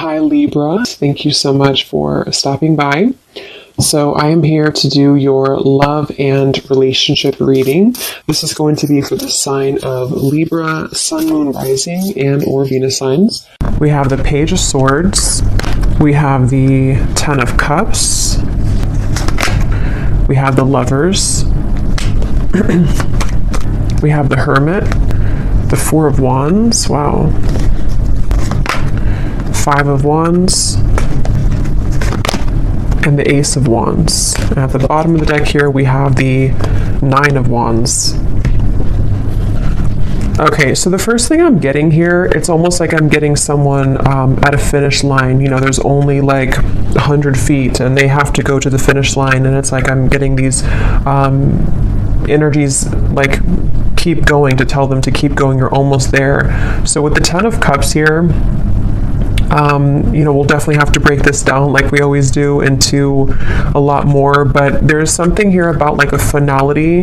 Hi Libra, thank you so much for stopping by. So I am here to do your love and relationship reading. This is going to be for the sign of Libra, Sun, Moon, Rising, and or Venus signs. We have the Page of Swords. We have the Ten of Cups. We have the Lovers. We have the Hermit. The Four of Wands. Wow. Five of Wands. And the Ace of Wands. And at the bottom of the deck here, we have the Nine of Wands. Okay, so the first thing I'm getting here, it's almost like I'm getting someone at a finish line. You know, there's only like 100 feet and they have to go to the finish line, and it's like I'm getting these energies like keep going, to tell them to keep going, you're almost there. So with the Ten of Cups here, you know, we'll definitely have to break this down like we always do into a lot more, but there's something here about like a finality,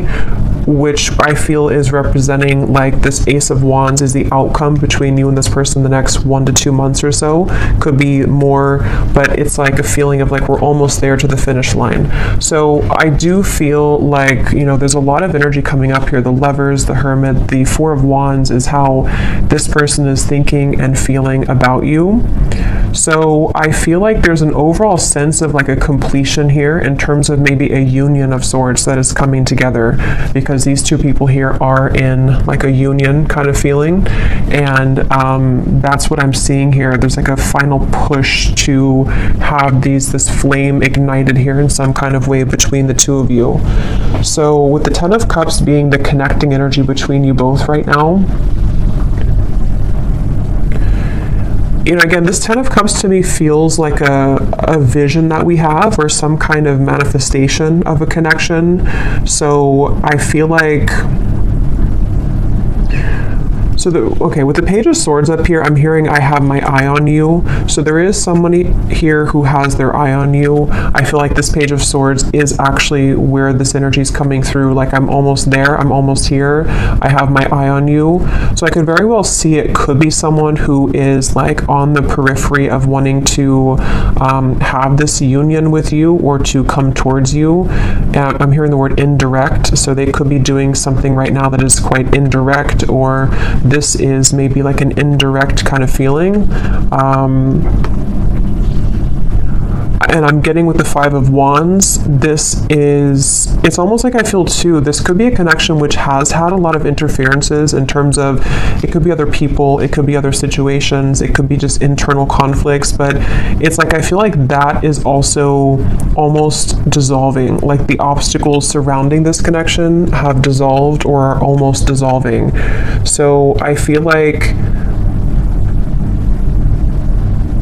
which I feel is representing like this Ace of Wands is the outcome between you and this person the next 1 to 2 months or so. Could be more, but it's like a feeling of like we're almost there to the finish line. So I do feel like, you know, there's a lot of energy coming up here. The Lovers, the Hermit, the Four of Wands is how this person is thinking and feeling about you. So I feel like there's an overall sense of like a completion here in terms of maybe a union of sorts that is coming together, because these two people here are in like a union kind of feeling, and that's what I'm seeing here. There's like a final push to have this flame ignited here in some kind of way between the two of you. So with the Ten of Cups being the connecting energy between you both right now, you know, again, this Ten of Cups to me feels like a vision that we have, or some kind of manifestation of a connection. So I feel like, okay, with the Page of Swords up here, I'm hearing I have my eye on you. So there is somebody here who has their eye on you. I feel like this Page of Swords is actually where this energy is coming through. Like I'm almost there, I'm almost here. I have my eye on you. So I could very well see it could be someone who is like on the periphery of wanting to have this union with you or to come towards you. And I'm hearing the word indirect. So they could be doing something right now that is quite indirect, or this is maybe like an indirect kind of feeling. And I'm getting with the Five of Wands, it's almost like I feel too, this could be a connection which has had a lot of interferences in terms of, it could be other people, it could be other situations, it could be just internal conflicts, but it's like I feel like that is also almost dissolving. Like the obstacles surrounding this connection have dissolved or are almost dissolving. So I feel like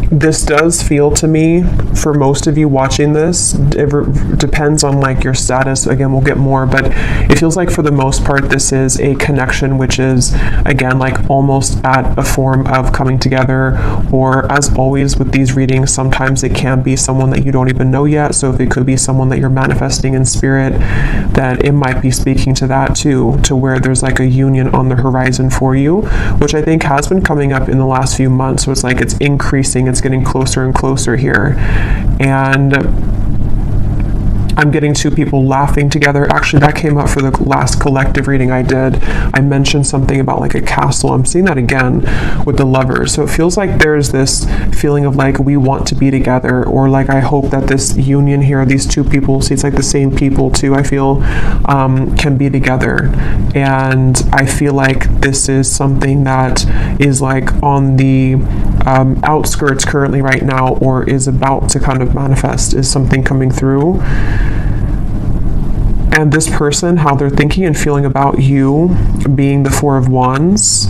this does feel to me, for most of you watching this, it depends on like your status. Again, we'll get more, but it feels like for the most part, this is a connection which is, again, like almost at a form of coming together. Or as always with these readings, sometimes it can be someone that you don't even know yet. So if it could be someone that you're manifesting in spirit, then it might be speaking to that too, to where there's like a union on the horizon for you, which I think has been coming up in the last few months. So it's like it's increasing, it's getting closer and closer here. And I'm getting two people laughing together. Actually, that came up for the last collective reading I did. I mentioned something about like a castle. I'm seeing that again with the Lovers. So it feels like there's this feeling of like we want to be together, or like I hope that this union here, these two people, see it's like the same people too, I feel can be together. And I feel like this is something that is like on the outskirts currently right now, or is about to kind of manifest, is something coming through. And this person, how they're thinking and feeling about you, being the Four of Wands.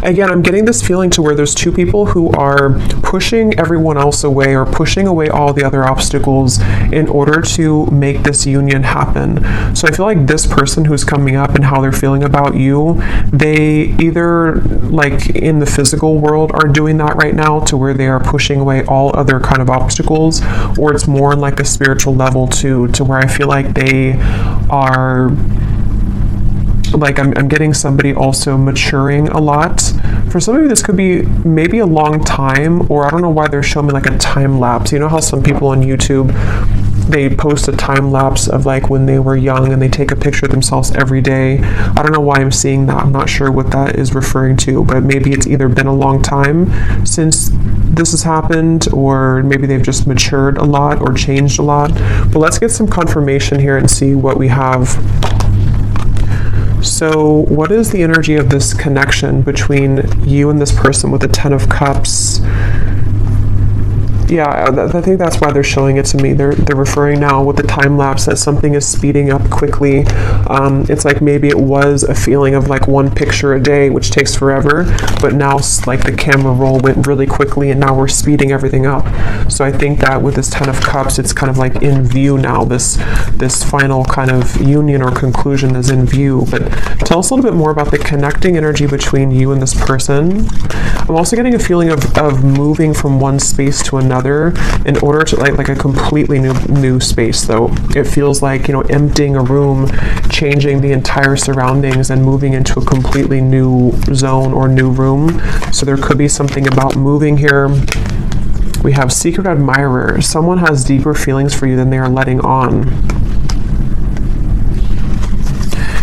Again, I'm getting this feeling to where there's two people who are pushing everyone else away, or pushing away all the other obstacles in order to make this union happen. So I feel like this person who's coming up and how they're feeling about you, they either like in the physical world are doing that right now, to where they are pushing away all other kind of obstacles, or it's more on like a spiritual level too, to where I feel like they are like I'm getting somebody also maturing a lot. For some of you, this could be maybe a long time, or I don't know why they're showing me like a time lapse. You know how some people on YouTube, they post a time lapse of like when they were young and they take a picture of themselves every day. I don't know why I'm seeing that. I'm not sure what that is referring to, but maybe it's either been a long time since this has happened, or maybe they've just matured a lot or changed a lot. But let's get some confirmation here and see what we have. So what is the energy of this connection between you and this person with the 10 of Cups? Yeah, I think that's why they're showing it to me. They're referring now with the time lapse that something is speeding up quickly. It's like maybe it was a feeling of like one picture a day, which takes forever, but now like the camera roll went really quickly and now we're speeding everything up. So I think that with this 10 of Cups, it's kind of like in view now. This final kind of union or conclusion is in view. But tell us a little bit more about the connecting energy between you and this person. I'm also getting a feeling of moving from one space to another in order to like a completely new space. Though it feels like, you know, emptying a room, changing the entire surroundings and moving into a completely new zone or new room. So there could be something about moving here. We have secret admirer. Someone has deeper feelings for you than they are letting on.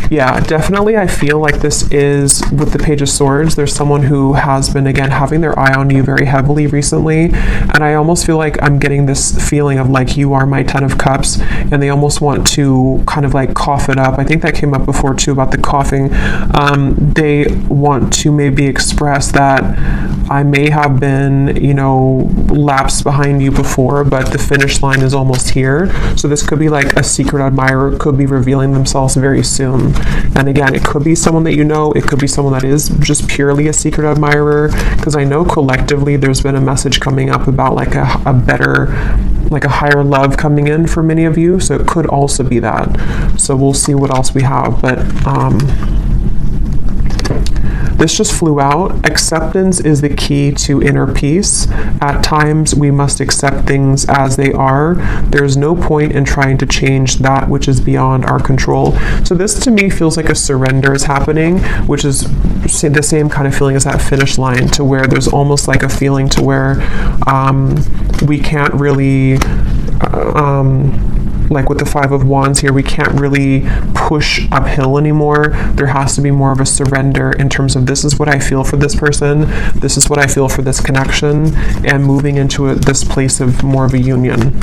Yeah, definitely I feel like this is, with the Page of Swords, there's someone who has been, again, having their eye on you very heavily recently, and I almost feel like I'm getting this feeling of like, you are my 10 of Cups, and they almost want to kind of like cough it up. I think that came up before too about the coughing. They want to maybe express that I may have been, you know, lapsed behind you before, but the finish line is almost here. So this could be like a secret admirer, could be revealing themselves very soon. And again, it could be someone that you know, it could be someone that is just purely a secret admirer, because I know collectively there's been a message coming up about like a better, like a higher love coming in for many of you. So it could also be that. So we'll see what else we have. But this just flew out. Acceptance is the key to inner peace. At times, we must accept things as they are. There's no point in trying to change that which is beyond our control. So this to me feels like a surrender is happening, which is the same kind of feeling as that finish line, to where there's almost like a feeling to where we can't really like with the 5 of Wands here, we can't really push uphill anymore. There has to be more of a surrender in terms of, this is what I feel for this person, this is what I feel for this connection, and moving into this place of more of a union.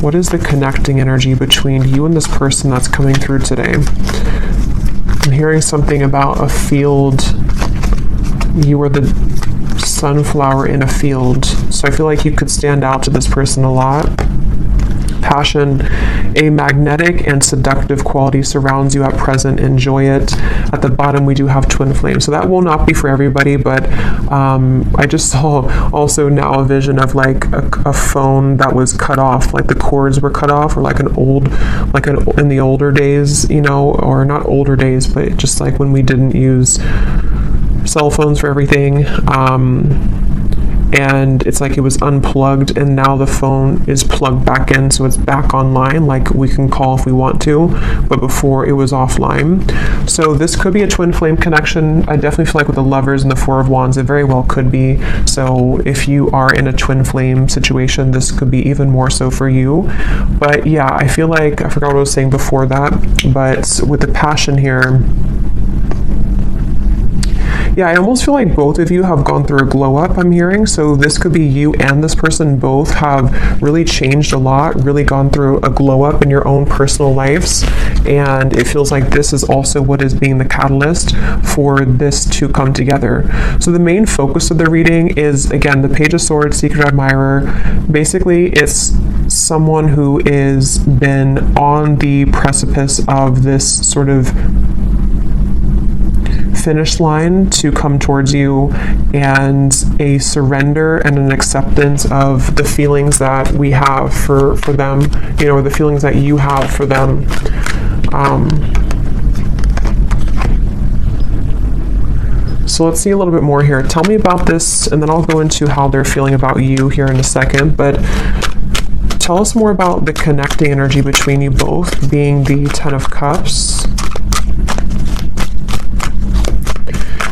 What is the connecting energy between you and this person that's coming through today? I'm hearing something about a field. You are the sunflower in a field. So I feel like you could stand out to this person a lot. Passion, a magnetic and seductive quality surrounds you at present. Enjoy it. At the bottom, we do have twin flame. So that will not be for everybody, but I just saw also now a vision of like a phone that was cut off, like the cords were cut off, or like in the older days, you know, or not older days, but just like when we didn't use cell phones for everything. And it's like it was unplugged, and now the phone is plugged back in, so it's back online, like we can call if we want to, but before it was offline. So this could be a twin flame connection. I definitely feel like with the Lovers and the 4 of Wands, it very well could be. So if you are in a twin flame situation, this could be even more so for you. But yeah, I feel like, I forgot what I was saying before that, but with the passion here, yeah, I almost feel like both of you have gone through a glow up, I'm hearing. So this could be you and this person both have really changed a lot, really gone through a glow up in your own personal lives. And it feels like this is also what is being the catalyst for this to come together. So the main focus of the reading is, again, the Page of Swords, secret admirer. Basically, it's someone who is been on the precipice of this sort of finish line to come towards you, and a surrender and an acceptance of the feelings that we have for them, you know, or the feelings that you have for them. So let's see a little bit more here. Tell me about this, and then I'll go into how they're feeling about you here in a second, but tell us more about the connecting energy between you both, being the 10 of Cups.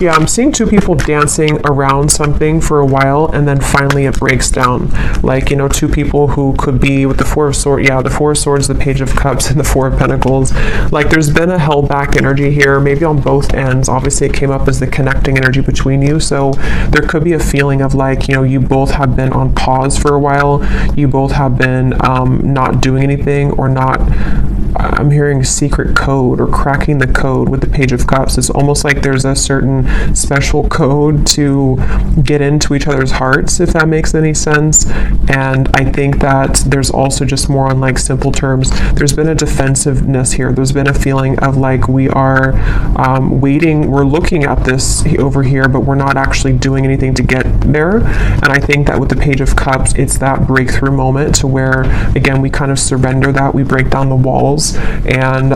Yeah, I'm seeing two people dancing around something for a while, and then finally it breaks down. Like, you know, two people who could be with the Four of Swords, the Four of Swords, the Page of Cups, and the Four of Pentacles. Like, there's been a held back energy here, maybe on both ends. Obviously, it came up as the connecting energy between you, so there could be a feeling of like, you know, you both have been on pause for a while. You both have been not doing anything, or not, I'm hearing secret code or cracking the code with the Page of Cups. It's almost like there's a certain special code to get into each other's hearts, if that makes any sense. And I think that there's also just more on like simple terms. There's been a defensiveness here. There's been a feeling of like we are waiting. We're looking at this over here, but we're not actually doing anything to get there. And I think that with the Page of Cups, it's that breakthrough moment to where, again, we kind of surrender that. We break down the walls. And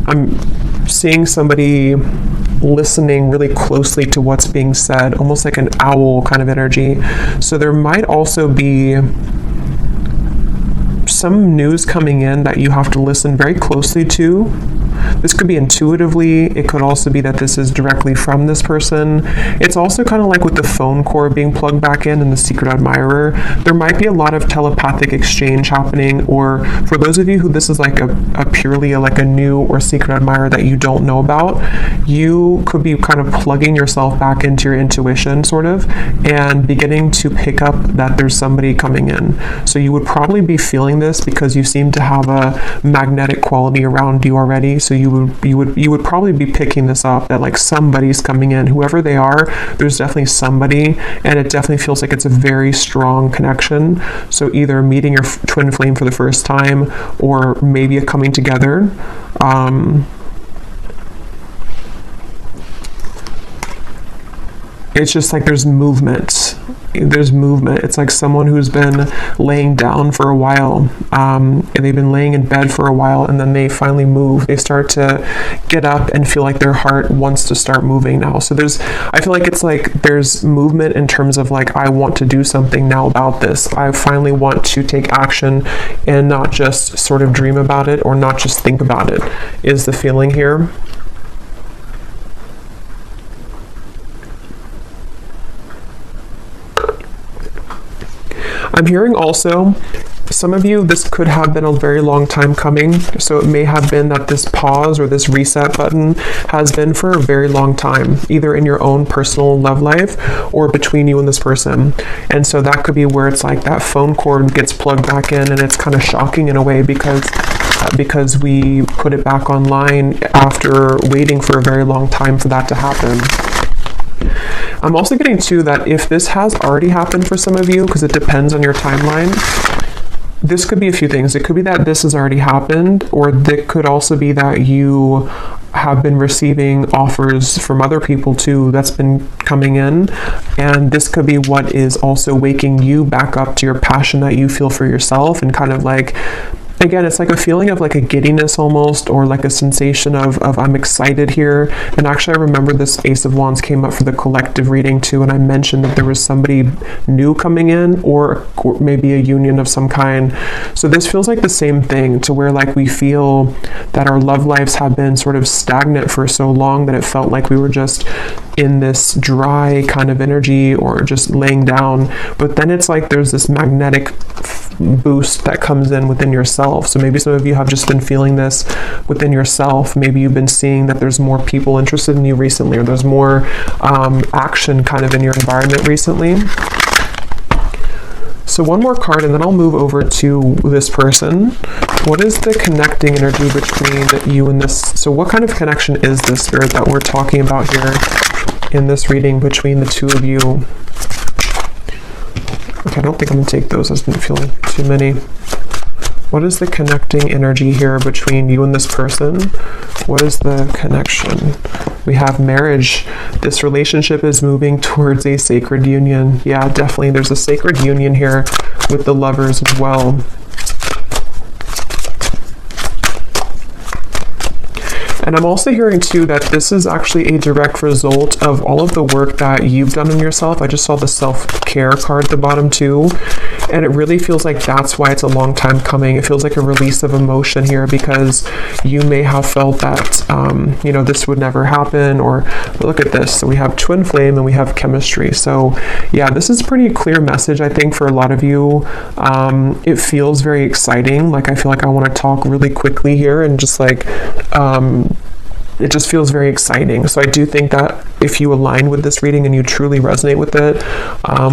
I'm seeing somebody listening really closely to what's being said, almost like an owl kind of energy. So there might also be some news coming in that you have to listen very closely to. This could be intuitively. It could also be that this is directly from this person. It's also kind of like with the phone cord being plugged back in and the secret admirer. There might be a lot of telepathic exchange happening, or for those of you who this is like a purely like a new or secret admirer that you don't know about, you could be kind of plugging yourself back into your intuition sort of, and beginning to pick up that there's somebody coming in. So you would probably be feeling this because you seem to have a magnetic quality around you already. So you would probably be picking this up, that like somebody's coming in, whoever they are. There's definitely somebody, and it definitely feels like it's a very strong connection. So either meeting your twin flame for the first time, or maybe a coming together. It's just like there's movement. It's like someone who's been laying down for a while, and they've been laying in bed for a while, and then they finally move. They start to get up and feel like their heart wants to start moving now. So I feel like it's like there's movement in terms of like, I want to do something now about this. I finally want to take action and not just sort of dream about it, or not just think about it, is the feeling here. I'm hearing also, some of you, this could have been a very long time coming. So it may have been that this pause or this reset button has been for a very long time, either in your own personal love life or between you and this person. And so that could be where it's like that phone cord gets plugged back in, and it's kind of shocking in a way because we put it back online after waiting for a very long time for that to happen. I'm also getting too that if this has already happened for some of you, because it depends on your timeline, this could be a few things. It could be that this has already happened, or it could also be that you have been receiving offers from other people too that's been coming in, and this could be what is also waking you back up to your passion that you feel for yourself, and kind of like, again, it's like a feeling of like a giddiness almost, or like a sensation of I'm excited here. And actually, I remember this Ace of Wands came up for the collective reading too, and I mentioned that there was somebody new coming in, or maybe a union of some kind. So this feels like the same thing, to where like we feel that our love lives have been sort of stagnant for so long that it felt like we were just in this dry kind of energy, or just laying down. But then it's like there's this magnetic boost that comes in within yourself. So maybe some of you have just been feeling this within yourself. Maybe you've been seeing that there's more people interested in you recently, or there's more action kind of in your environment recently. So one more card, and then I'll move over to this person. What is the connecting energy between you and this? So what kind of connection is this, Spirit, that we're talking about here in this reading between the two of you? Okay, I don't think I'm going to take those. I've been feeling too many. What is the connecting energy here between you and this person? What is the connection? We have marriage. This relationship is moving towards a sacred union. Yeah, definitely. There's a sacred union here with the lovers as well. And I'm also hearing too that this is actually a direct result of all of the work that you've done on yourself. I just saw the self-care card at the bottom too. And it really feels like that's why it's a long time coming. It feels like a release of emotion here, because you may have felt that, you know, this would never happen, or look at this. So we have twin flame and we have chemistry. So yeah, this is a pretty clear message, I think, for a lot of you. It feels very exciting. Like, I feel like I want to talk really quickly here and just like, it just feels very exciting. So I do think that if you align with this reading and you truly resonate with it,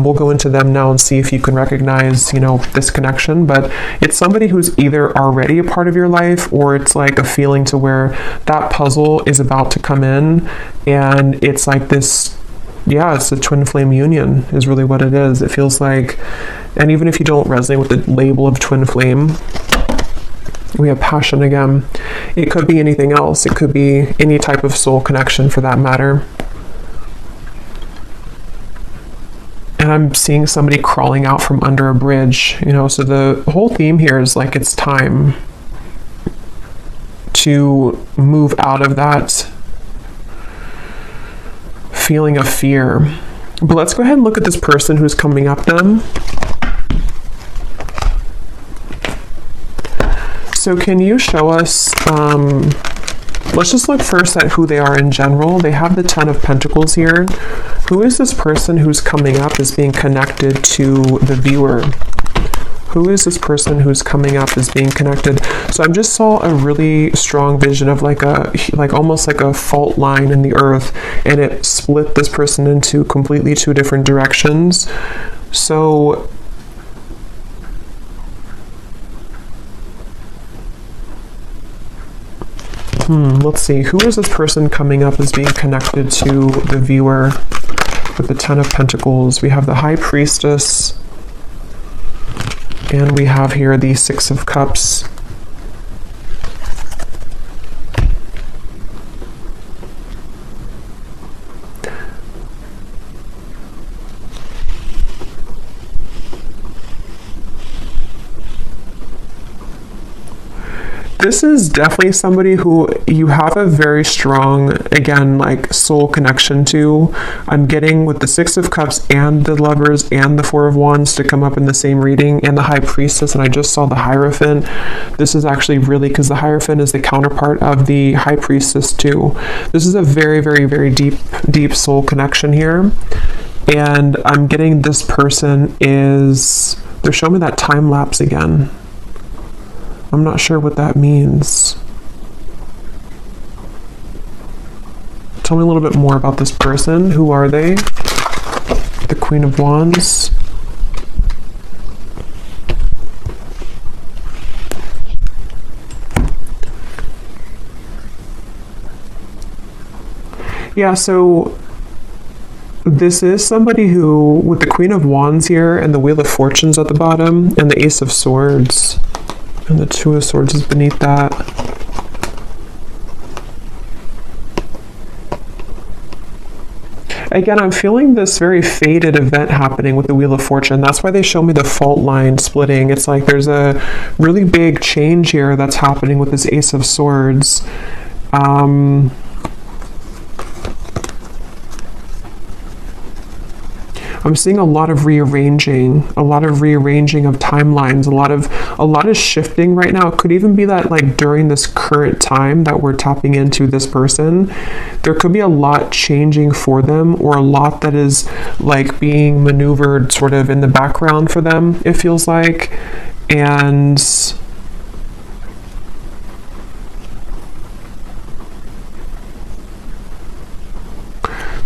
we'll go into them now and see if you can recognize, you know, this connection. But it's somebody who's either already a part of your life, or it's like a feeling to where that puzzle is about to come in, and it's like this, yeah, it's a twin flame union is really what it is. It feels like, and even if you don't resonate with the label of twin flame, we have passion again. It could be anything else. It could be any type of soul connection for that matter. And I'm seeing somebody crawling out from under a bridge, you know, so the whole theme here is like it's time to move out of that feeling of fear. But let's go ahead and look at this person who's coming up then. So can you show us, let's just look first at who they are in general. They have the 10 of Pentacles here. Who is this person who's coming up as being connected to the viewer? Who is this person who's coming up as being connected? So I just saw a really strong vision of like almost like a fault line in the earth, and it split this person into completely two different directions. So let's see. Who is this person coming up as being connected to the viewer with the 10 of Pentacles? We have the High Priestess, and we have here the 6 of Cups. This is definitely somebody who you have a very strong, again, like soul connection to. I'm getting with the 6 of Cups and the Lovers and the 4 of Wands to come up in the same reading, and the High Priestess, and I just saw the Hierophant. This is actually really, because the Hierophant is the counterpart of the High Priestess too. This is a very, very, very deep soul connection here. And I'm getting this person is, they're showing me that time lapse again. I'm not sure what that means. Tell me a little bit more about this person. Who are they? The Queen of Wands. Yeah, so this is somebody who, with the Queen of Wands here and the Wheel of Fortunes at the bottom and the Ace of Swords, and the 2 of Swords is beneath that. Again, I'm feeling this very fated event happening with the Wheel of Fortune. That's why they show me the fault line splitting. It's like there's a really big change here that's happening with this Ace of Swords. I'm seeing a lot of rearranging of timelines, a lot of shifting right now. It could even be that like during this current time that we're tapping into this person, there could be a lot changing for them, or a lot that is like being maneuvered sort of in the background for them, it feels like. And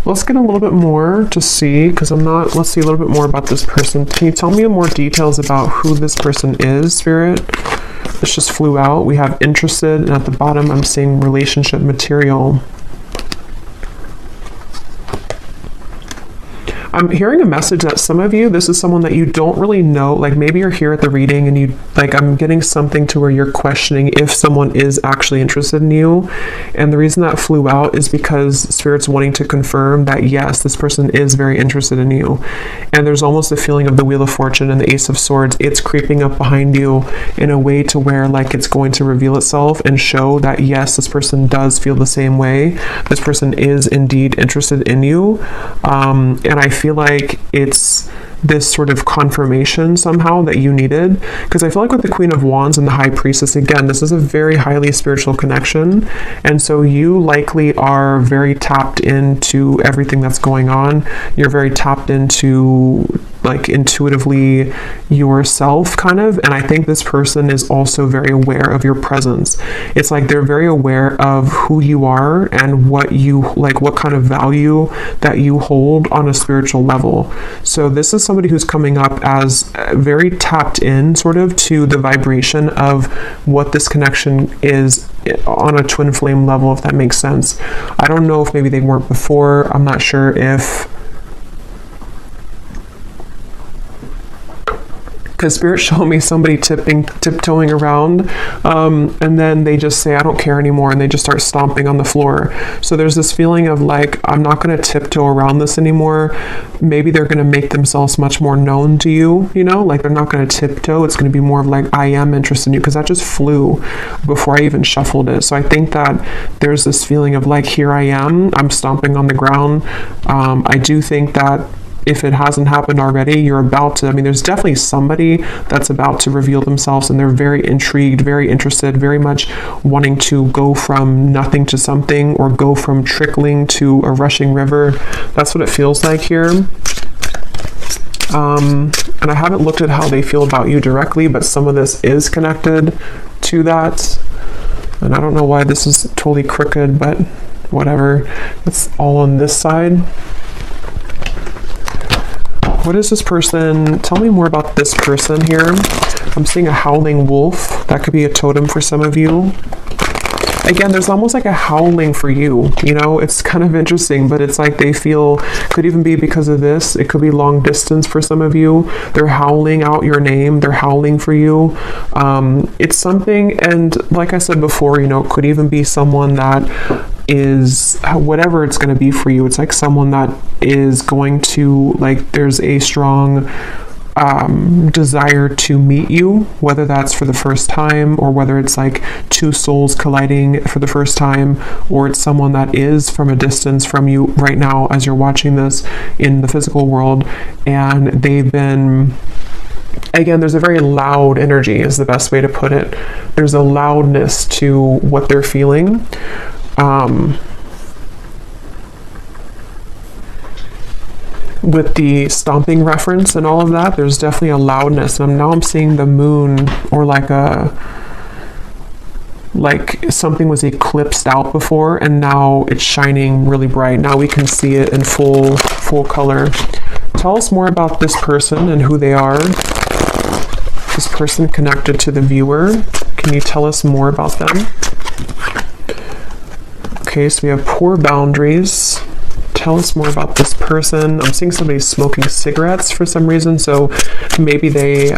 let's get a little bit more to see, because let's see a little bit more about this person. Can you tell me more details about who this person is, Spirit? This just flew out. We have interested, and at the bottom I'm seeing relationship material. I'm hearing a message that some of you, this is someone that you don't really know. Like maybe you're here at the reading and you like, I'm getting something to where you're questioning if someone is actually interested in you. And the reason that flew out is because Spirit's wanting to confirm that yes, this person is very interested in you. And there's almost a feeling of the Wheel of Fortune and the Ace of Swords. It's creeping up behind you in a way to where like it's going to reveal itself and show that yes, this person does feel the same way. This person is indeed interested in you. And I feel like it's this sort of confirmation somehow that you needed, because I feel like with the Queen of Wands and the High Priestess, again, this is a very highly spiritual connection, and so you likely are very tapped into everything that's going on. You're very tapped into like intuitively yourself kind of, and I think this person is also very aware of your presence. It's like they're very aware of who you are and what you like, what kind of value that you hold on a spiritual level. So this is somebody who's coming up as very tapped in sort of to the vibration of what this connection is on a twin flame level, if that makes sense. I don't know if maybe they weren't before. I'm not sure if, because Spirit showed me somebody tiptoeing around, and then they just say, I don't care anymore, and they just start stomping on the floor. So there's this feeling of like, I'm not going to tiptoe around this anymore. Maybe they're going to make themselves much more known to you, you know, like they're not going to tiptoe. It's going to be more of like, I am interested in you, because that just flew before I even shuffled it. So I think that there's this feeling of like, here I am, I'm stomping on the ground. I do think that if it hasn't happened already, you're about to, I mean, there's definitely somebody that's about to reveal themselves, and they're very intrigued, very interested, very much wanting to go from nothing to something, or go from trickling to a rushing river. That's what it feels like here. And I haven't looked at how they feel about you directly, but some of this is connected to that. And I don't know why this is totally crooked, but whatever. It's all on this side. What is this person? Tell me more about this person here. I'm seeing a howling wolf. That could be a totem for some of you. Again, there's almost like a howling for you, you know, it's kind of interesting, but it's like they feel, could even be because of this. It could be long distance for some of you. They're howling out your name. They're howling for you. It's something, and like I said before, you know, it could even be someone that is whatever it's going to be for you. It's like someone that is going to, like, there's a strong desire to meet you, whether that's for the first time, or whether it's like two souls colliding for the first time, or it's someone that is from a distance from you right now as you're watching this in the physical world, and they've been, again, there's a very loud energy is the best way to put it. There's a loudness to what they're feeling. With the stomping reference and all of that, there's definitely a loudness. And now I'm seeing the moon, or like something was eclipsed out before, and now it's shining really bright. Now we can see it in full color. Tell us more about this person and who they are. This person connected to the viewer. Can you tell us more about them? Okay, so we have poor boundaries. Tell us more about this person. I'm seeing somebody smoking cigarettes for some reason, so maybe they,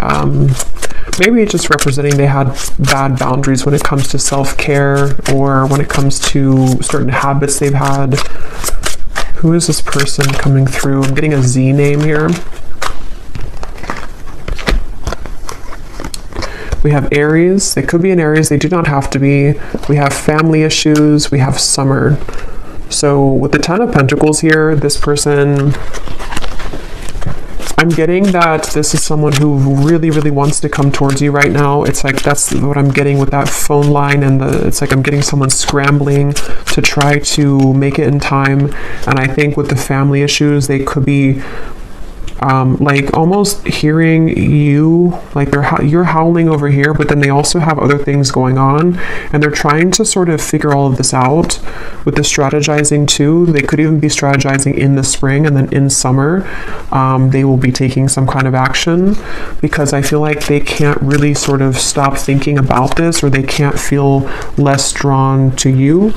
maybe it's just representing they had bad boundaries when it comes to self-care, or when it comes to certain habits they've had. Who is this person coming through? I'm getting a Z name here. We have Aries. They could be an Aries. They do not have to be. We have family issues. We have summer. So with the Ten of Pentacles here, this person, I'm getting that this is someone who really, really wants to come towards you right now. It's like, that's what I'm getting with that phone line, and it's like I'm getting someone scrambling to try to make it in time. And I think with the family issues, they could be like almost hearing you, like you're howling over here, but then they also have other things going on, and they're trying to sort of figure all of this out with the strategizing too. They could even be strategizing in the spring, and then in summer they will be taking some kind of action, because I feel like they can't really sort of stop thinking about this, or they can't feel less drawn to you.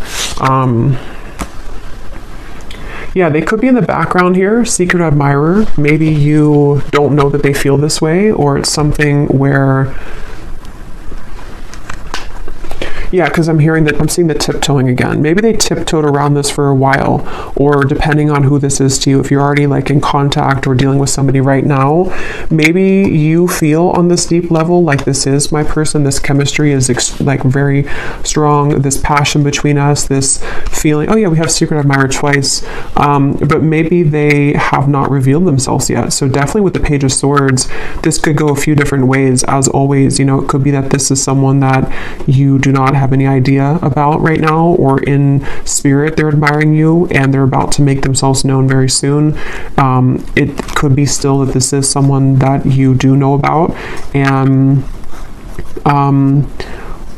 Yeah, they could be in the background here, secret admirer. Maybe you don't know that they feel this way, or it's something where, yeah, because I'm seeing the tiptoeing again. Maybe they tiptoed around this for a while, or depending on who this is to you, if you're already like in contact or dealing with somebody right now, maybe you feel on this deep level like this is my person, this chemistry is like very strong, this passion between us, this feeling. Oh yeah, we have secret admirer twice, but maybe they have not revealed themselves yet. So definitely with the Page of Swords, this could go a few different ways. As always, you know, it could be that this is someone that you do not have any idea about right now, or in spirit they're admiring you and they're about to make themselves known very soon. It could be still that this is someone that you do know about, and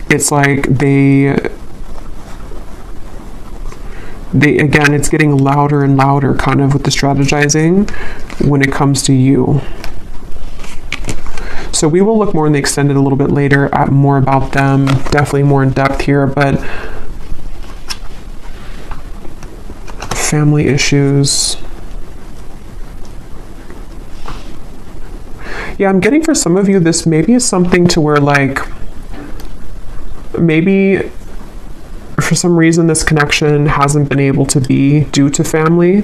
it's like they again, it's getting louder and louder kind of with the strategizing when it comes to you. So we will look more in the extended a little bit later at more about them, definitely more in depth here, but family issues. Yeah, I'm getting for some of you, this maybe is something to where like, maybe for some reason this connection hasn't been able to be due to family.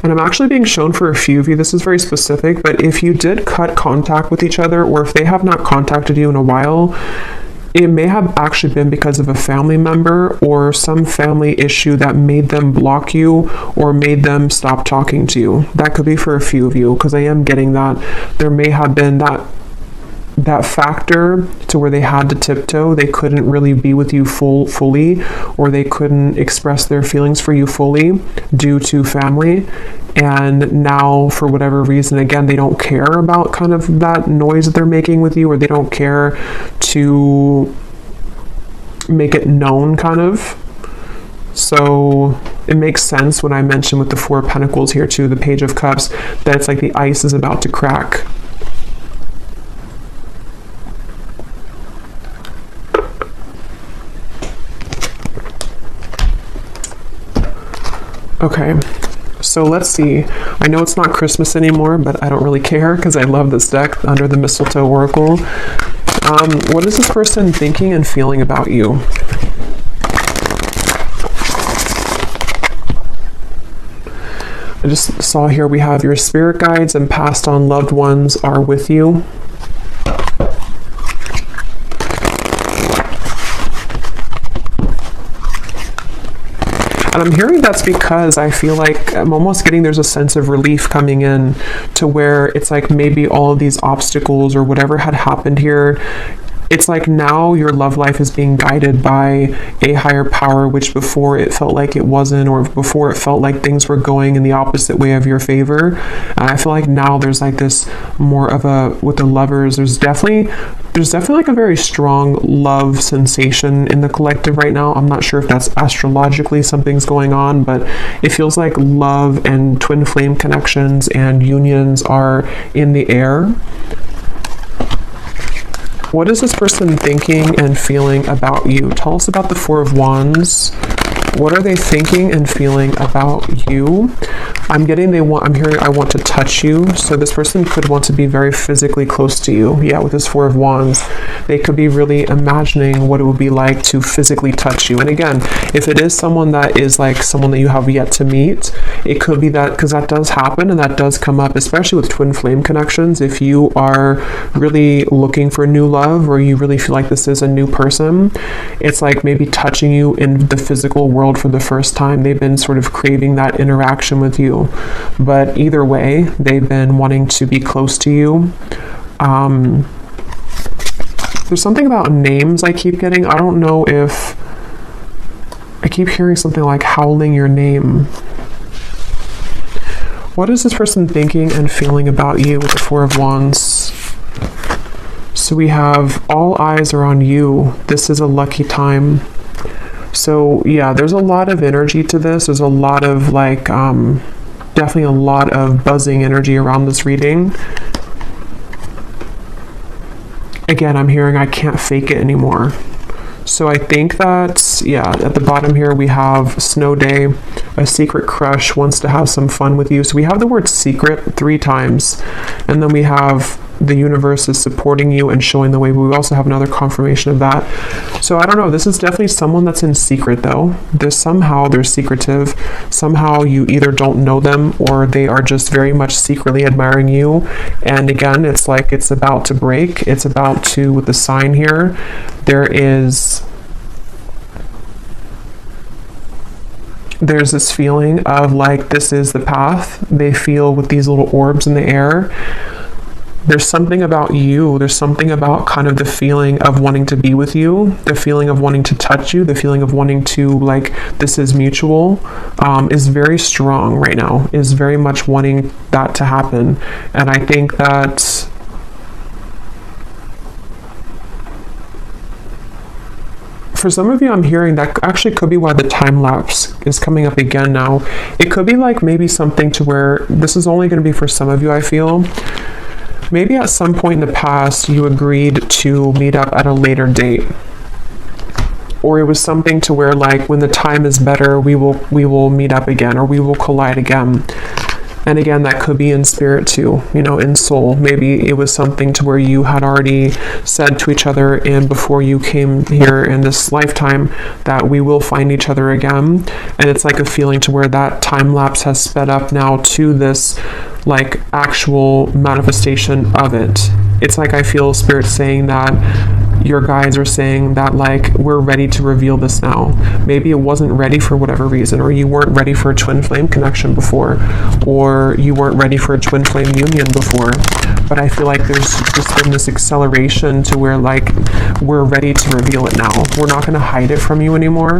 And I'm actually being shown for a few of you, this is very specific, but if you did cut contact with each other, or if they have not contacted you in a while, it may have actually been because of a family member or some family issue that made them block you or made them stop talking to you. That could be for a few of you, because I am getting that there may have been that factor to where they had to tiptoe. They couldn't really be with you fully, or they couldn't express their feelings for you fully due to family. And now, for whatever reason, again, they don't care about kind of that noise that they're making with you, or they don't care to make it known kind of. So it makes sense when I mention with the Four of Pentacles here too, the Page of Cups, that it's like the ice is about to crack. Okay, so let's see. I know it's not Christmas anymore, but I don't really care because I love this deck, Under the Mistletoe Oracle. What is this person thinking and feeling about you? I just saw here we have your spirit guides and passed on loved ones are with you. And I'm hearing that's because I feel like I'm almost getting there's a sense of relief coming in to where it's like maybe all of these obstacles or whatever had happened here, it's like now your love life is being guided by a higher power, which before it felt like it wasn't, or before it felt like things were going in the opposite way of your favor. And I feel like now there's like this more of a, with the lovers, there's definitely like a very strong love sensation in the collective right now. I'm not sure if that's astrologically something's going on, but it feels like love and twin flame connections and unions are in the air. What is this person thinking and feeling about you? Tell us about the Four of Wands. What are they thinking and feeling about you? I'm hearing I want to touch you. So this person could want to be very physically close to you. Yeah, with this Four of Wands. They could be really imagining what it would be like to physically touch you. And again, if it is someone that is like someone that you have yet to meet, it could be that, because that does happen and that does come up, especially with twin flame connections. If you are really looking for new love, or you really feel like this is a new person, it's like maybe touching you in the physical world for the first time. They've been sort of craving that interaction with you. But either way, they've been wanting to be close to you. There's something about names I keep getting. I don't know if I keep hearing something like howling your name. What is this person thinking and feeling about you with the Four of Wands? So we have all eyes are on you. This is a lucky time. So yeah, there's a lot of energy to this. There's a lot of like, definitely a lot of buzzing energy around this reading. Again, I'm hearing I can't fake it anymore. So I think that, yeah, at the bottom here we have snow day, a secret crush wants to have some fun with you. So we have the word secret 3 times, and then we have the universe is supporting you and showing the way. We also have another confirmation of that. So I don't know, this is definitely someone that's in secret though. Somehow they're secretive. Somehow you either don't know them or they are just very much secretly admiring you. And again, it's like it's about to break. It's about to, with the sign here, there's this feeling of like this is the path. They feel with these little orbs in the air. There's something about you, there's something about kind of the feeling of wanting to be with you, the feeling of wanting to touch you, the feeling of wanting to, like, this is mutual, is very strong right now, is very much wanting that to happen. And I think that for some of you, I'm hearing that actually could be why the time lapse is coming up again now. It could be like maybe something to where this is only going to be for some of you, I feel. Maybe at some point in the past, you agreed to meet up at a later date. Or it was something to where, like, when the time is better, we will meet up again, or we will collide again. And again, that could be in spirit too, you know, in soul. Maybe it was something to where you had already said to each other and before you came here in this lifetime that we will find each other again. And it's like a feeling to where that time lapse has sped up now to this like actual manifestation of it. It's like I feel spirit saying that your guides are saying that, like, we're ready to reveal this now. Maybe it wasn't ready for whatever reason, or you weren't ready for a twin flame connection before, or you weren't ready for a twin flame union before. But I feel like there's just been this acceleration to where, like, we're ready to reveal it now. We're not going to hide it from you anymore.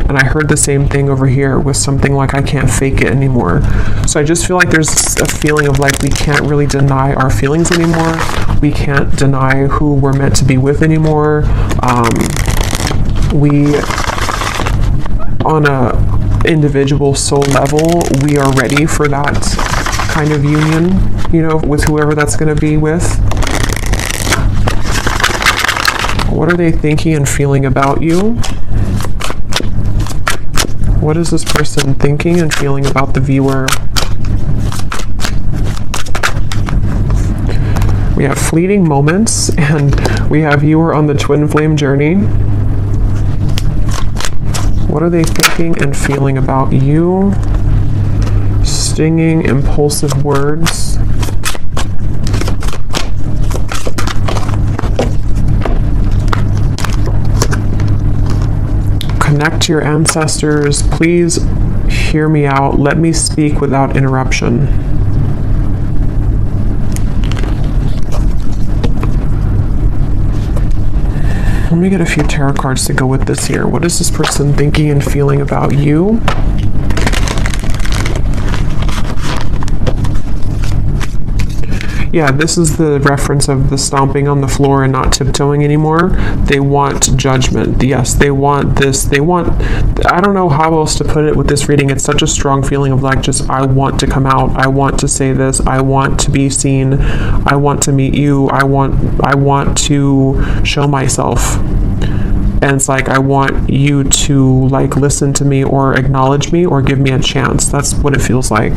And I heard the same thing over here with something like, I can't fake it anymore. So I just feel like there's a feeling of like we can't really deny our feelings anymore. We can't deny who we're meant to be with anymore. We, on a individual soul level, we are ready for that kind of union, you know, with whoever that's going to be with. What are they thinking and feeling about you? What is this person thinking and feeling about the viewer? We have fleeting moments, and we have viewer on the twin flame journey. What are they thinking and feeling about you? Stinging, impulsive words. Connect to your ancestors. Please hear me out. Let me speak without interruption. Let me get a few tarot cards to go with this here. What is this person thinking and feeling about you? Yeah, this is the reference of the stomping on the floor and not tiptoeing anymore. They want judgment. Yes, they want this. They want, I don't know how else to put it with this reading. It's such a strong feeling of like, just, I want to come out. I want to say this. I want to be seen. I want to meet you. I want to show myself. And it's like, I want you to like listen to me or acknowledge me or give me a chance. That's what it feels like.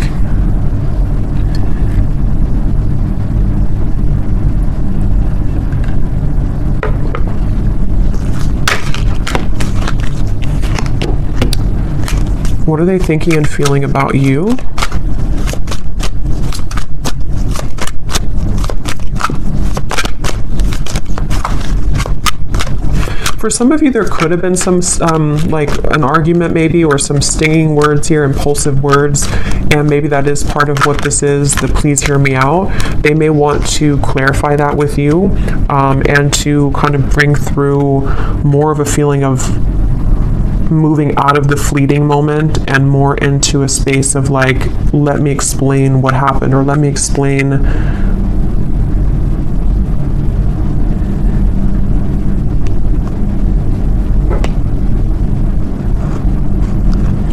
What are they thinking and feeling about you? For some of you, there could have been some, like an argument maybe, or some stinging words here, impulsive words, and maybe that is part of what this is, the please hear me out. They may want to clarify that with you, and to kind of bring through more of a feeling of moving out of the fleeting moment and more into a space of like, let me explain what happened, or let me explain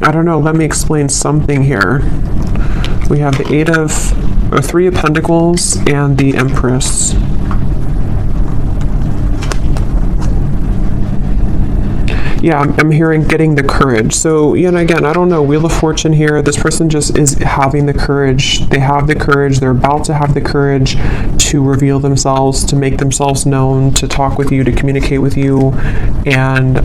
I don't know, let me explain something here. We have the Three of Pentacles and the Empress. Yeah, I'm hearing getting the courage. So, you know, again, I don't know, Wheel of Fortune here. This person just is having the courage. They have the courage. They're about to have the courage to reveal themselves, to make themselves known, to talk with you, to communicate with you. And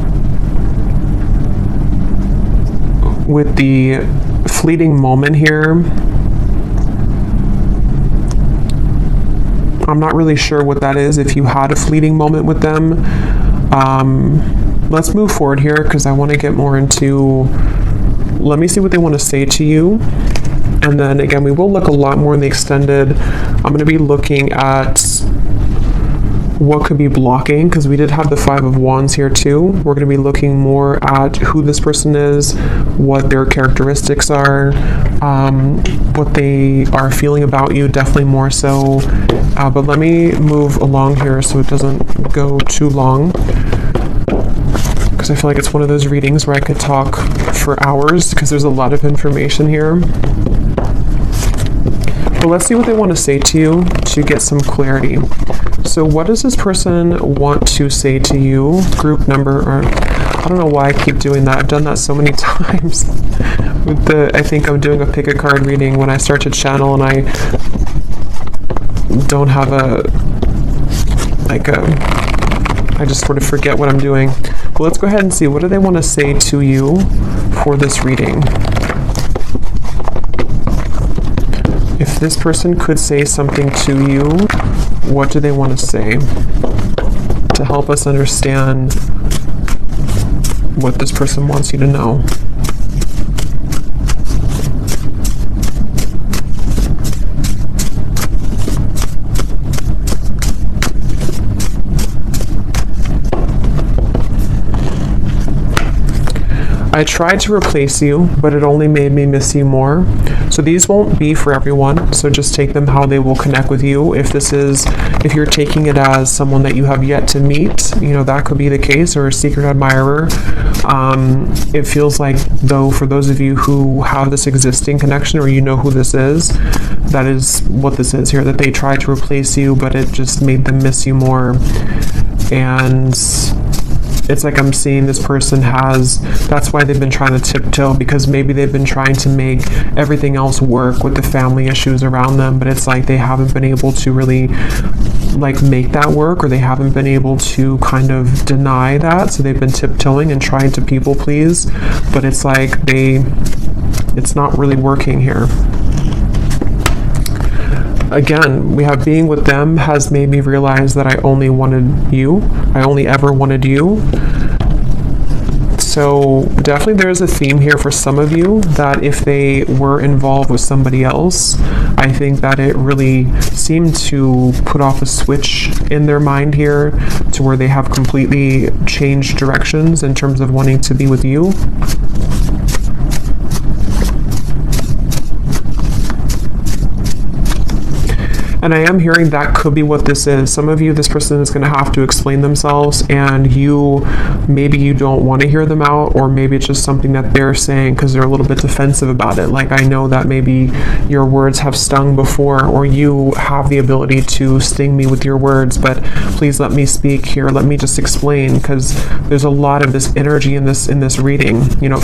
with the fleeting moment here, I'm not really sure what that is. If you had a fleeting moment with them, let's move forward here because I want to get more into, let me see what they want to say to you. And then again, we will look a lot more in the extended. I'm going to be looking at what could be blocking, because we did have the Five of Wands here too. We're going to be looking more at who this person is, what their characteristics are, what they are feeling about you, definitely more so. But let me move along here so it doesn't go too long, because I feel like it's one of those readings where I could talk for hours because there's a lot of information here. But let's see what they want to say to you to get some clarity. So what does this person want to say to you? Group number, or I don't know why I keep doing that. I've done that so many times. With the, I think I'm doing a pick a card reading when I start to channel and I don't have I just sort of forget what I'm doing. But let's go ahead and see, what do they want to say to you for this reading? If this person could say something to you, what do they want to say to help us understand what this person wants you to know? I tried to replace you, but it only made me miss you more. So these won't be for everyone, so just take them how they will connect with you. If you're taking it as someone that you have yet to meet, you know, that could be the case, or a secret admirer. It feels like, though, for those of you who have this existing connection, or you know who this is, that is what this is here, that they tried to replace you, but it just made them miss you more. And it's like I'm seeing this person that's why they've been trying to tiptoe, because maybe they've been trying to make everything else work with the family issues around them, but it's like they haven't been able to really make that work, or they haven't been able to kind of deny that, so they've been tiptoeing and trying to people please, but it's like it's not really working here. Again, we have being with them has made me realize that I only wanted you. I only ever wanted you. So definitely there's a theme here for some of you that if they were involved with somebody else, I think that it really seemed to put off a switch in their mind here to where they have completely changed directions in terms of wanting to be with you. And I am hearing that could be what this is. Some of you, this person is going to have to explain themselves, and maybe you don't want to hear them out, or maybe it's just something that they're saying because they're a little bit defensive about it. Like, I know that maybe your words have stung before, or you have the ability to sting me with your words, but please let me speak here. Let me just explain, because there's a lot of this energy in this reading. You know, it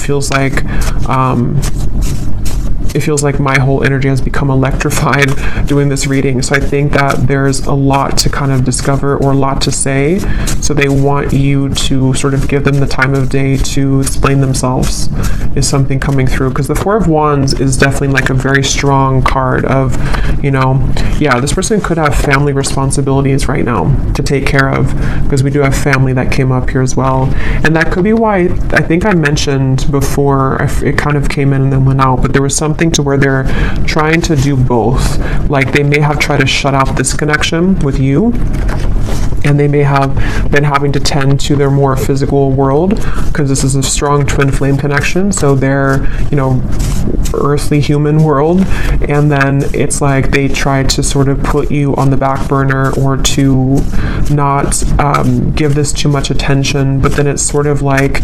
feels like my whole energy has become electrified doing this reading. So I think that there's a lot to kind of discover, or a lot to say. So they want you to sort of give them the time of day to explain themselves, is something coming through. Because the Four of Wands is definitely like a very strong card of, you know, yeah, this person could have family responsibilities right now to take care of, because we do have family that came up here as well. And that could be why I think I mentioned before, it kind of came in and then went out, but there was something to where they're trying to do both. Like, they may have tried to shut off this connection with you, and they may have been having to tend to their more physical world, because this is a strong twin flame connection, so their, you know, earthly human world, and then it's like they try to sort of put you on the back burner, or to not give this too much attention, but then it's sort of like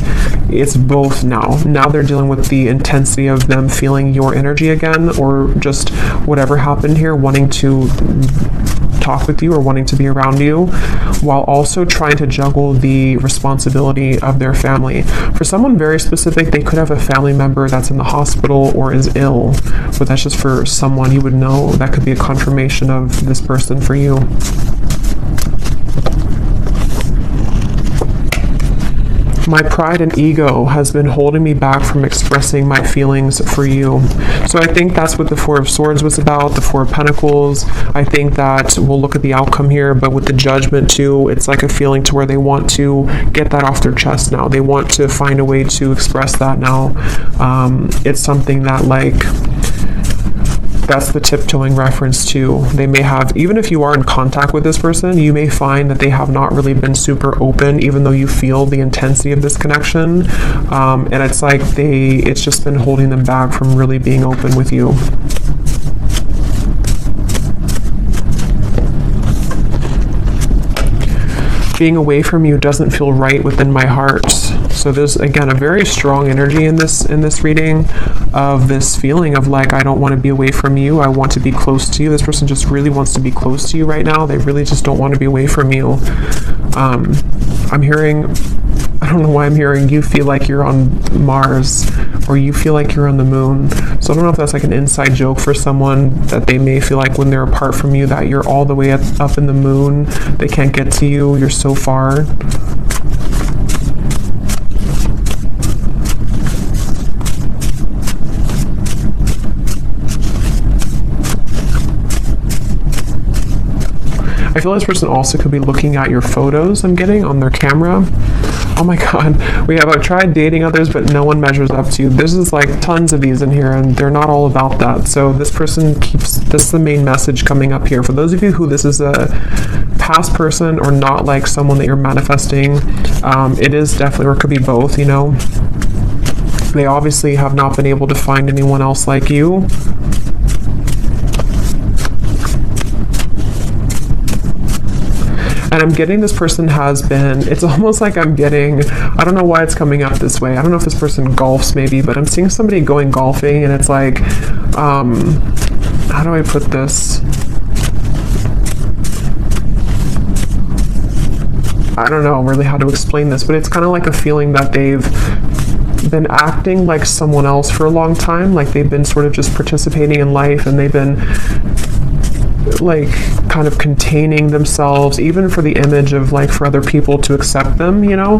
it's both now. Now they're dealing with the intensity of them feeling your energy again, or just whatever happened here, wanting to talk with you or wanting to be around you, while also trying to juggle the responsibility of their family. For someone very specific, they could have a family member that's in the hospital or is ill, but that's just for someone you would know. That could be a confirmation of this person for you. My pride and ego has been holding me back from expressing my feelings for you. So I think that's what the Four of Swords was about, the Four of Pentacles. I think that we'll look at the outcome here, but with the Judgment too, it's like a feeling to where they want to get that off their chest now. They want to find a way to express that now. It's something that, like, that's the tiptoeing reference to. They may have, even if you are in contact with this person, you may find that they have not really been super open, even though you feel the intensity of this connection. And it's like it's just been holding them back from really being open with you. Being away from you doesn't feel right within my heart. So there's, again, a very strong energy in this reading of this feeling of like, I don't want to be away from you. I want to be close to you. This person just really wants to be close to you right now. They really just don't want to be away from you. I'm hearing, I don't know why I'm hearing you feel like you're on Mars, or you feel like you're on the moon. So I don't know if that's like an inside joke for someone, that they may feel like when they're apart from you that you're all the way up in the moon. They can't get to you. You're so far. I feel this person also could be looking at your photos I'm getting on their camera. Oh my God, I've tried dating others, but no one measures up to you. This is like tons of these in here, and they're not all about that. So this person keeps, this is the main message coming up here. For those of you who this is a past person or not like someone that you're manifesting, it is definitely, or it could be both, you know. They obviously have not been able to find anyone else like you. And I'm getting this person has been, it's almost like I'm getting, I don't know why it's coming up this way. I don't know if this person golfs maybe, but I'm seeing somebody going golfing, and it's like, how do I put this? I don't know really how to explain this, but it's kind of like a feeling that they've been acting like someone else for a long time. Like they've been sort of just participating in life, and they've been like kind of containing themselves, even for the image of like for other people to accept them, you know.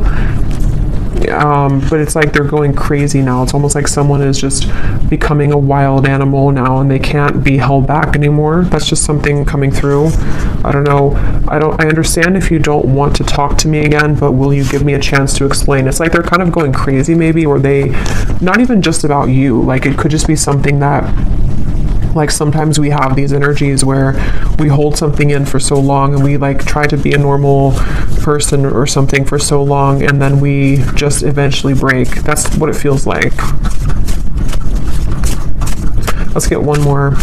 But it's like they're going crazy now. It's almost like someone is just becoming a wild animal now, and they can't be held back anymore. That's just something coming through. I don't know. I understand if you don't want to talk to me again, but will you give me a chance to explain? It's like they're kind of going crazy maybe, or they, not even just about you. Like it could just be something that, like sometimes we have these energies where we hold something in for so long, and we like try to be a normal person or something for so long, and then we just eventually break. That's what it feels like. Let's get one more.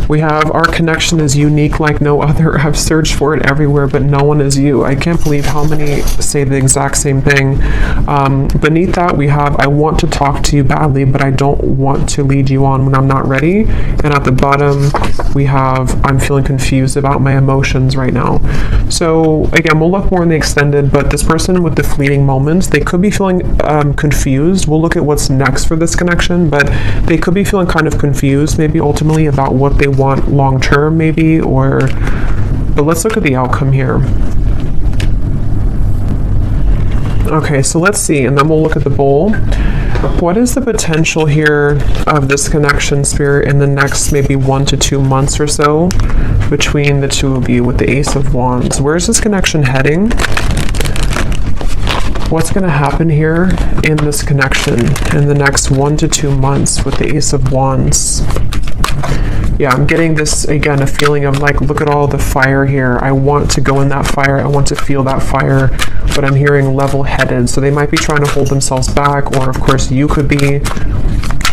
We have, our connection is unique like no other. I've searched for it everywhere, but no one is you. I can't believe how many say the exact same thing. Beneath that, we have, I want to talk to you badly, but I don't want to lead you on when I'm not ready. And at the bottom, we have, I'm feeling confused about my emotions right now. So again, we'll look more in the extended, but this person with the fleeting moments, they could be feeling confused. We'll look at what's next for this connection, but they could be feeling kind of confused, maybe ultimately about what they want long term, maybe, or, but let's look at the outcome here. Okay, so let's see, and then we'll look at the bowl. What is the potential here of this connection, Spirit, in the next maybe 1 to 2 months or so between the two of you with the Ace of Wands? Where's this connection heading? What's going to happen here in this connection in the next 1 to 2 months with the Ace of Wands? Yeah, I'm getting this, again, a feeling of like, look at all the fire here. I want to go in that fire. I want to feel that fire, but I'm hearing level-headed. So they might be trying to hold themselves back, or of course you could be.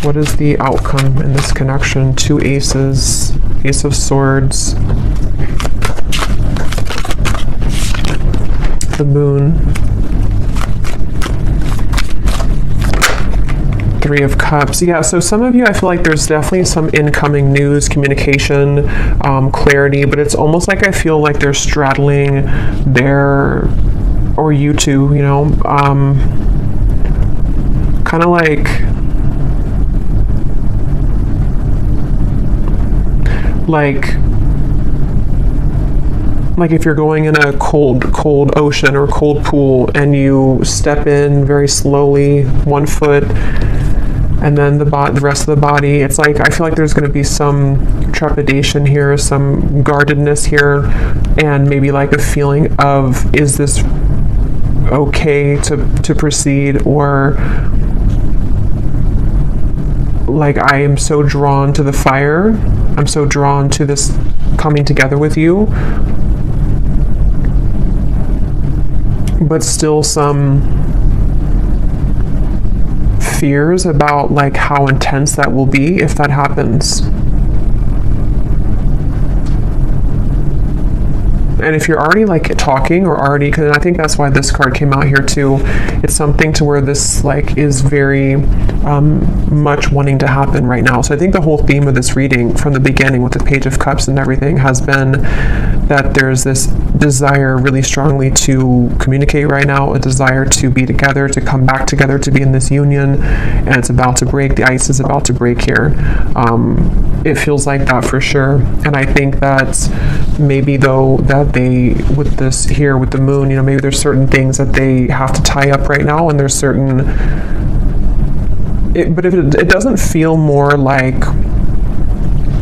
What is the outcome in this connection? 2 aces, Ace of Swords, the Moon, Three of Cups. Yeah, so some of you, I feel like there's definitely some incoming news, communication, clarity, but it's almost like I feel like they're straddling their, or you two, you know, kind of like if you're going in a cold ocean or cold pool and you step in very slowly, 1 foot, and then the rest of the body, it's like I feel like there's going to be some trepidation here, some guardedness here, and maybe like a feeling of, is this okay to proceed, or like I am so drawn to the fire, I'm so drawn to this coming together with you, but still some fears about like how intense that will be if that happens. And if you're already like talking or already, because I think that's why this card came out here too, it's something to where this like is very much wanting to happen right now. So I think the whole theme of this reading from the beginning with the Page of Cups and everything has been that there's this desire really strongly to communicate right now, a desire to be together, to come back together, to be in this union, and it's about to break. The ice is about to break here. It feels like that for sure. And I think that maybe though that they, with this here with the moon, you know, maybe there's certain things that they have to tie up right now, and there's certain, but if it doesn't feel more like,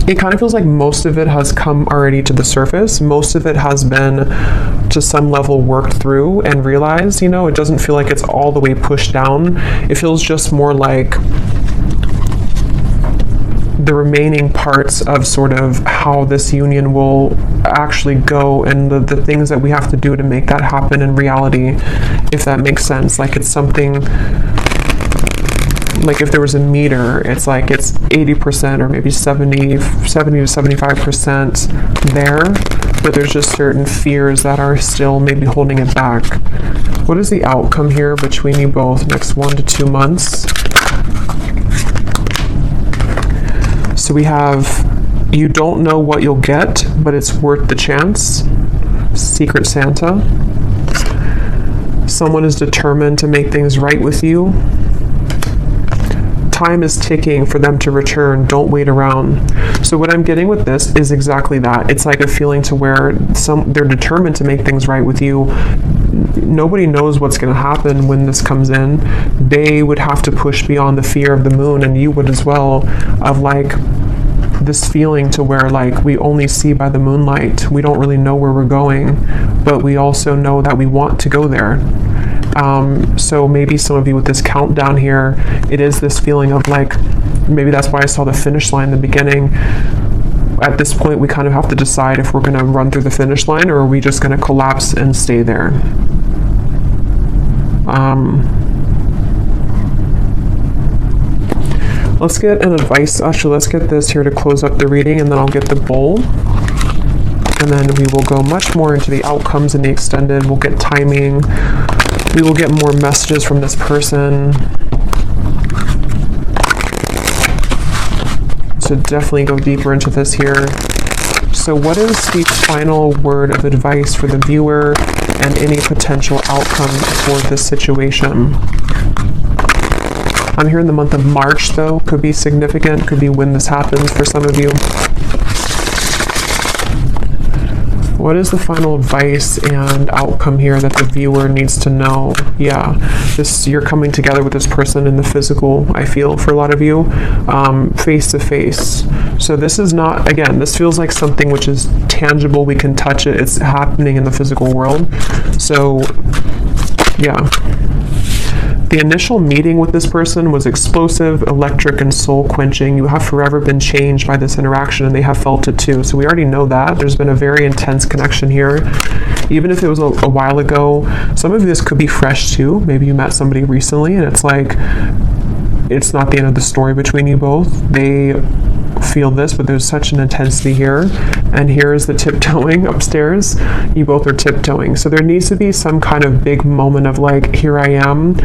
it kind of feels like most of it has come already to the surface. Most of it has been to some level worked through and realized, you know, it doesn't feel like it's all the way pushed down. It feels just more like the remaining parts of sort of how this union will actually go, and the things that we have to do to make that happen in reality, if that makes sense. Like it's something, like if there was a meter, it's like it's 80% or maybe 70 to 75% there, but there's just certain fears that are still maybe holding it back. What is the outcome here between you both next 1 to 2 months? So we have, you don't know what you'll get, but it's worth the chance. Secret Santa. Someone is determined to make things right with you. Time is ticking for them to return. Don't wait around. So what I'm getting with this is exactly that. It's like a feeling to where they're determined to make things right with you. Nobody knows what's going to happen when this comes in. They would have to push beyond the fear of the moon, and you would as well, of like this feeling to where like we only see by the moonlight. We don't really know where we're going, but we also know that we want to go there. So maybe some of you with this countdown here, it is this feeling of like, maybe that's why I saw the finish line in the beginning. At this point, we kind of have to decide if we're going to run through the finish line, or are we just going to collapse and stay there. Let's get an advice. Actually, let's get this here to close up the reading, and then I'll get the bowl. And then we will go much more into the outcomes in the extended. We'll get timing. We will get more messages from this person. So definitely go deeper into this here. So what is the final word of advice for the viewer and any potential outcome for this situation? I'm here in the month of March, though. Could be significant. Could be when this happens for some of you. What is the final advice and outcome here that the viewer needs to know? Yeah, you're coming together with this person in the physical, I feel, for a lot of you, face to face. So this is not, again, this feels like something which is tangible. We can touch it. It's happening in the physical world. So, yeah. The initial meeting with this person was explosive, electric, and soul-quenching. You have forever been changed by this interaction, and they have felt it too. So we already know that. There's been a very intense connection here. Even if it was a while ago, some of this could be fresh too. Maybe you met somebody recently, and it's like, it's not the end of the story between you both. They feel this, but there's such an intensity here, and here is the tiptoeing upstairs. You both are tiptoeing, so there needs to be some kind of big moment of like, here I am,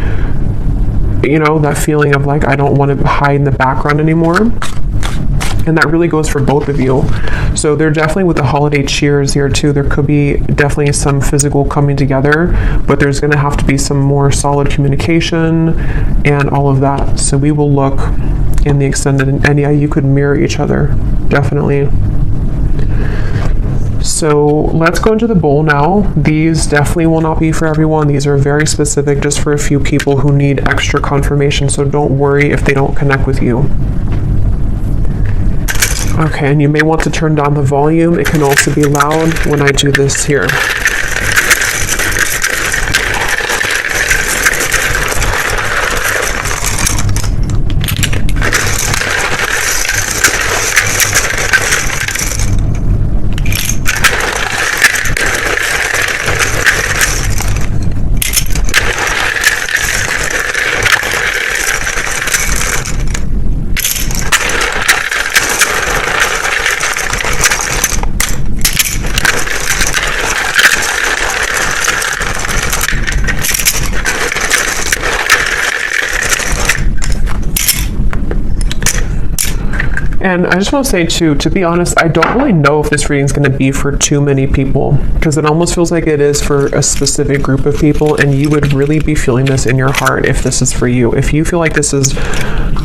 you know, that feeling of like, I don't want to hide in the background anymore. And that really goes for both of you. So they're definitely, with the holiday cheers here too, there could be definitely some physical coming together, but there's going to have to be some more solid communication and all of that. So we will look in the extended, and yeah, you could mirror each other, definitely. So let's go into the bowl now. These definitely will not be for everyone. These are very specific, just for a few people who need extra confirmation. So don't worry if they don't connect with you. Okay, and you may want to turn down the volume. It can also be loud when I do this here. And I just want to say too, to be honest, I don't really know if this reading is going to be for too many people, because it almost feels like it is for a specific group of people, and you would really be feeling this in your heart if this is for you. If you feel like this is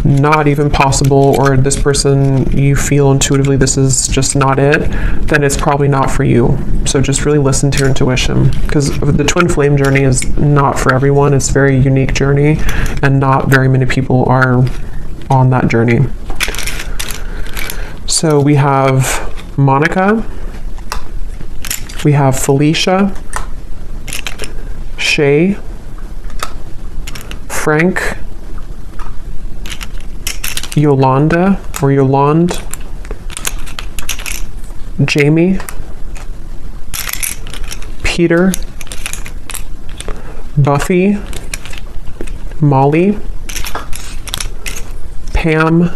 not even possible, or this person, you feel intuitively this is just not it, then it's probably not for you. So just really listen to your intuition, because the twin flame journey is not for everyone. It's a very unique journey, and not very many people are on that journey. So we have Monica, we have Felicia, Shay, Frank, Yolanda or Yolande, Jamie, Peter, Buffy, Molly, Pam,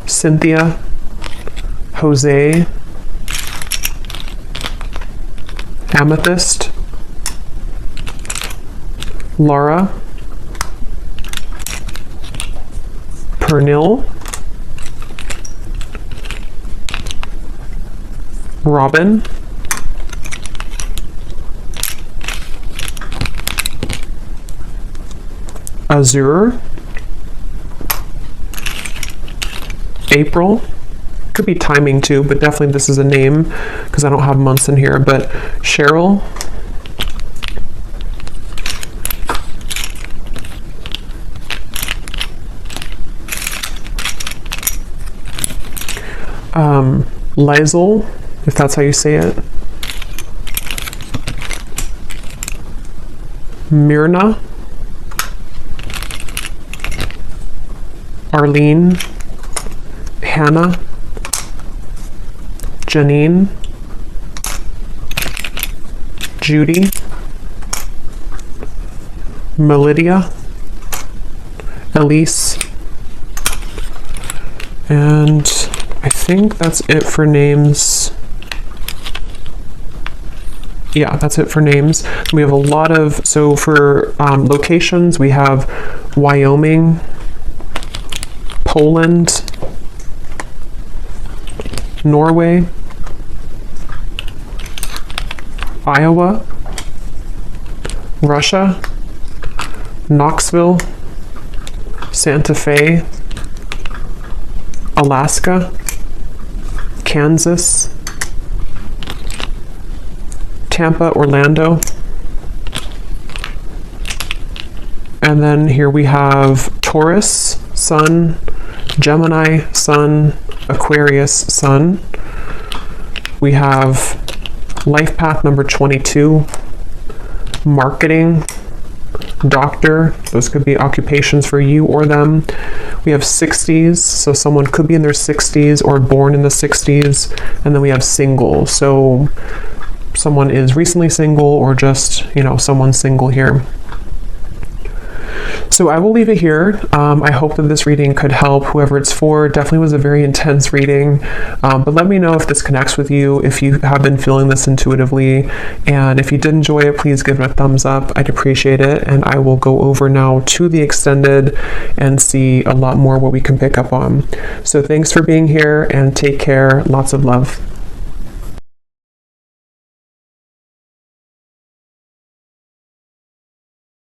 Cynthia, Jose, Amethyst, Laura, Pernil, Robin, Azure, April. Could be timing too, but definitely this is a name because I don't have months in here. But Cheryl, Lizel, if that's how you say it, Myrna, Arlene, Hannah, Janine, Judy, Melidia, Elise, and I think that's it for names. Yeah, that's it for names. We have a lot of, so for locations, we have Wyoming, Poland, Norway, Iowa, Russia, Knoxville, Santa Fe, Alaska, Kansas, Tampa, Orlando, and then here we have Taurus, Sun, Gemini, Sun, Aquarius, Sun. We have life path number 22, marketing, doctor. Those could be occupations for you or them. We have 60s, so someone could be in their 60s or born in the 60s. And then we have single, so someone is recently single or just, you know, someone single here. So I will leave it here. I hope that this reading could help whoever it's for. Definitely was a very intense reading, but let me know if this connects with you, if you have been feeling this intuitively, and if you did enjoy it, please give it a thumbs up. I'd appreciate it, and I will go over now to the extended and see a lot more what we can pick up on. So thanks for being here, and take care. Lots of love.